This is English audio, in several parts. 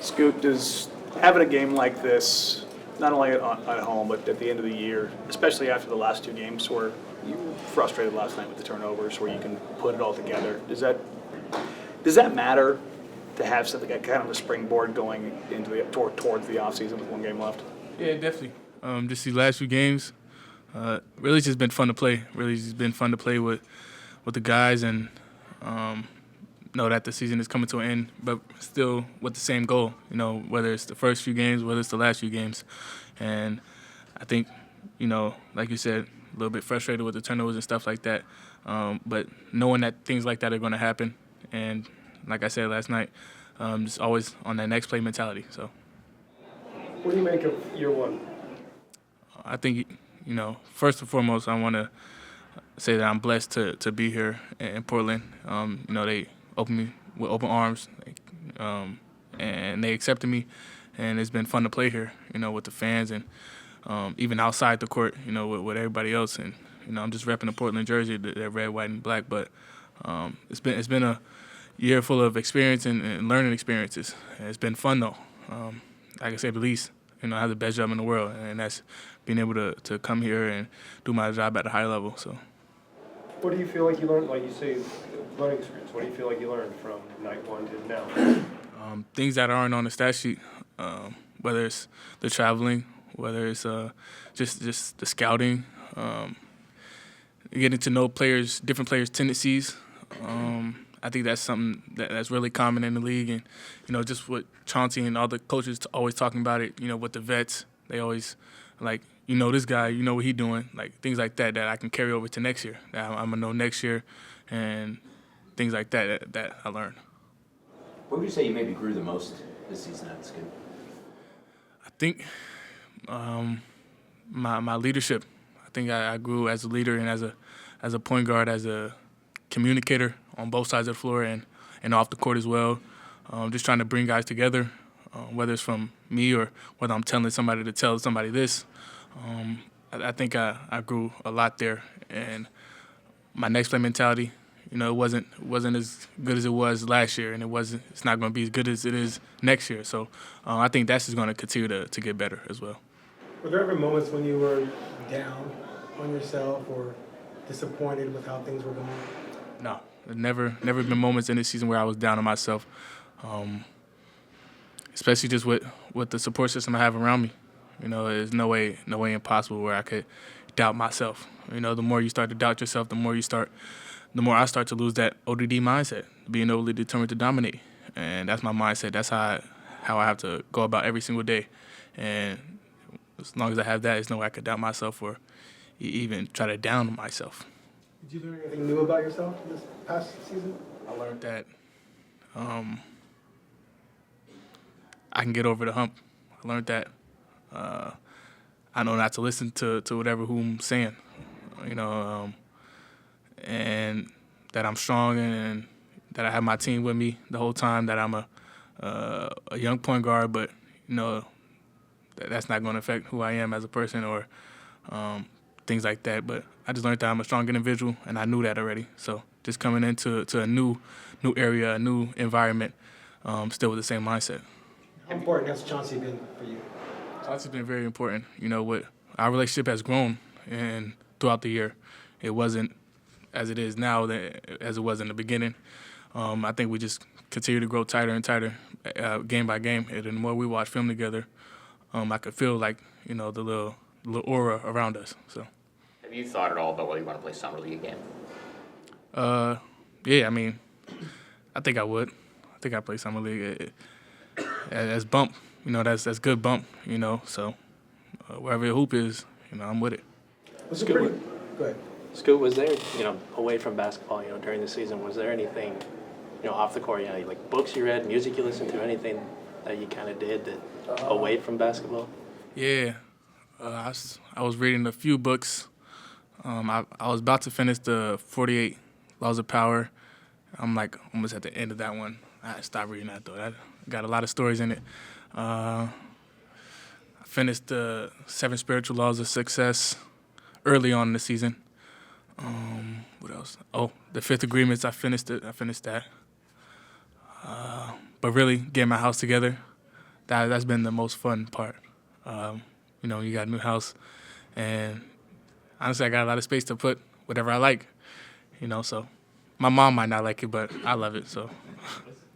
Scoot, does having a game like this, not only at home, but at the end of the year, especially after the last two games where you were frustrated last night with the turnovers, where you can put it all together, does that matter to have something like kind of a springboard going into towards the offseason with one game left? Yeah, definitely. Just these last few games, really just been fun to play. Really just been fun to play with the guys and know that the season is coming to an end, but still with the same goal, whether it's the first few games, whether it's the last few games. And I think, like you said, a little bit frustrated with the turnovers and stuff like that, but knowing that things like that are going to happen. And like I said last night, just always on that next play mentality. So, what do you make of year one? I think, first and foremost, I want to say that I'm blessed to be here in Portland. They opened me with open arms, and they accepted me, and it's been fun to play here, with the fans and even outside the court, with everybody else. And I'm just repping the Portland jersey, the red, white, and black. But it's been a year full of experience and learning experiences. And it's been fun though. I can say the least. I have the best job in the world, and that's being able to come here and do my job at a high level. So. What do you feel like you learned, like you say, learning experience? What do you feel like you learned from night one to now? Things that aren't on the stat sheet, whether it's the traveling, whether it's just the scouting, getting to know different players' tendencies. I think that's something that's really common in the league, and just what Chauncey and all the coaches always talking about it. With the vets, they always like. This guy, what he's doing, like things like that I can carry over to next year. That I'm gonna know next year, and things like that I learned. What would you say you maybe grew the most this season at Scoot? I think my leadership. I think I grew as a leader and as a point guard, as a communicator on both sides of the floor and off the court as well. Just trying to bring guys together, whether it's from me or whether I'm telling somebody to tell somebody this. I think I grew a lot there, and my next play mentality, it wasn't as good as it was last year, and it's not going to be as good as it is next year. So I think that's just going to continue to get better as well. Were there ever moments when you were down on yourself or disappointed with how things were going? No, there's never been moments in this season where I was down on myself, especially just with the support system I have around me. There's no way impossible where I could doubt myself. The more you start to doubt yourself, the more I start to lose that ODD mindset, being overly determined to dominate. And that's my mindset. That's how I have to go about every single day. And as long as I have that, there's no way I could doubt myself or even try to down myself. Did you learn anything new about yourself this past season? I learned that I can get over the hump. I learned that I know not to listen to whatever whom saying, and that I'm strong and that I have my team with me the whole time, that I'm a young point guard, but, that's not going to affect who I am as a person or things like that. But I just learned that I'm a strong individual, and I knew that already. So just coming into a new area, a new environment, still with the same mindset. How important has Chauncey been for you? Chauncey's been very important. What our relationship has grown and throughout the year. It wasn't as it is now as it was in the beginning. I think we just continue to grow tighter and tighter game by game. And the more we watch film together, I could feel like, the little aura around us. So. Have you thought at all about whether you want to play summer league again? Yeah, I think I would. I think I'd play summer league. That's bump. That's good bump, so wherever your hoop is, I'm with it. Go ahead. Scoot, was there, away from basketball, during the season, was there anything, off the court, like books you read, music you listened to, anything that you kind of did that away from basketball? Yeah, I was reading a few books. I was about to finish the 48 Laws of Power. I'm like almost at the end of that one. I stopped reading that though. That got a lot of stories in it. I finished the 7 Spiritual Laws of Success early on in the season. What else? Oh, the 5th Agreements. I finished it. I finished that. But really, getting my house together. that's been the most fun part. You know, you got a new house, and honestly, I got a lot of space to put whatever I like. You know, so my mom might not like it, but I love it. So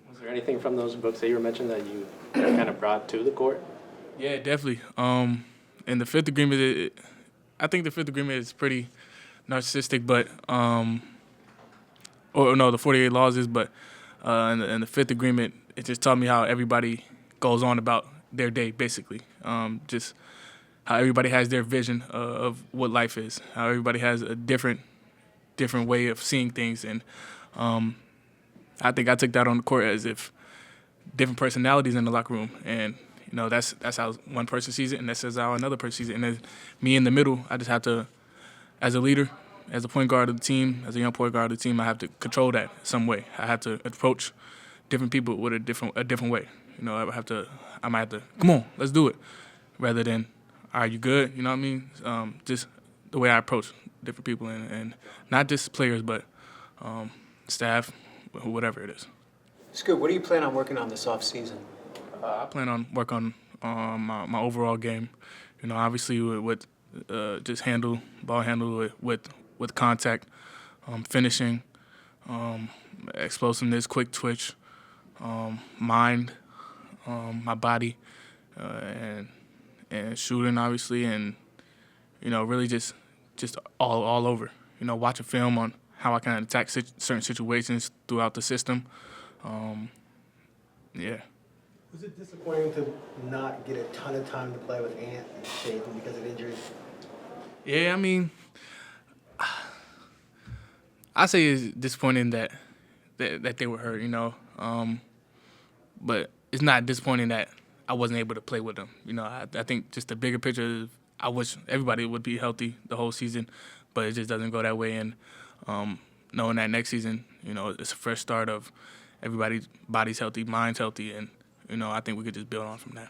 Was there anything from those books that you were mentioning that you kind of brought to the court? yeah, definitely. And the Fifth Agreement, I think the Fifth Agreement is pretty narcissistic, but or no, the 48 Laws is, but and the Fifth Agreement, it just taught me how everybody goes on about their day, basically. Just how everybody has their vision of what life is, how everybody has a different way of seeing things, and I think I took that on the court as if different personalities in the locker room, and you know that's how one person sees it, and that's how another person sees it, and then me in the middle, I just have to, as a leader, as a point guard of the team, as a young point guard of the team, I have to control that some way. I have to approach different people with a different way. You know, I might have to, come on, let's do it, rather than, are you good? You know what I mean? Just the way I approach different people, and not just players, but staff, whatever it is. Scoot, what do you plan on working on this offseason? I plan on working on my overall game. You know, obviously with just ball handle with contact, finishing, explosiveness, quick twitch, mind, my body, and shooting obviously, and you know really just all over. You know, watch a film on how I can attack certain situations throughout the system. Yeah. Was it disappointing to not get a ton of time to play with Ant and Shaden because of injuries? Yeah, I mean, I say it's disappointing that they were hurt, you know. But it's not disappointing that I wasn't able to play with them. You know, I think just the bigger picture is I wish everybody would be healthy the whole season, but it just doesn't go that way. And knowing that next season, you know, it's a fresh start of everybody's body's healthy, mind's healthy, and, you know, I think we could just build on from that.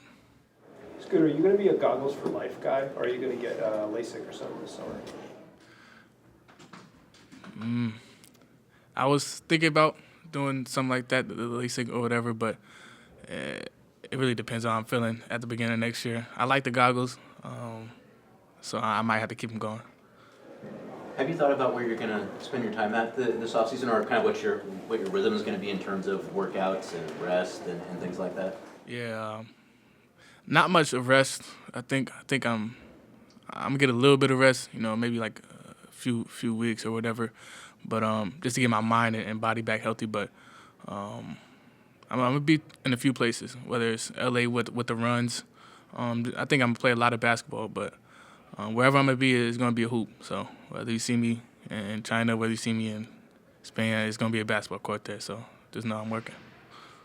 Scooter, are you going to be a goggles for life guy, or are you going to get LASIK or something this summer? I was thinking about doing something like that, the LASIK or whatever, but it really depends on how I'm feeling at the beginning of next year. I like the goggles, so I might have to keep them going. Have you thought about where you're going to spend your time at this offseason, or kind of what your rhythm is going to be in terms of workouts and rest and things like that? Yeah, not much of rest. I think I'm gonna get a little bit of rest. You know, maybe like a few weeks or whatever. But just to get my mind and body back healthy. But I'm gonna be in a few places, whether it's LA with the runs. I think I'm gonna play a lot of basketball, but wherever I'm gonna be is gonna be a hoop. So whether you see me in China, whether you see me in Spain, it's gonna be a basketball court there. So just know I'm working.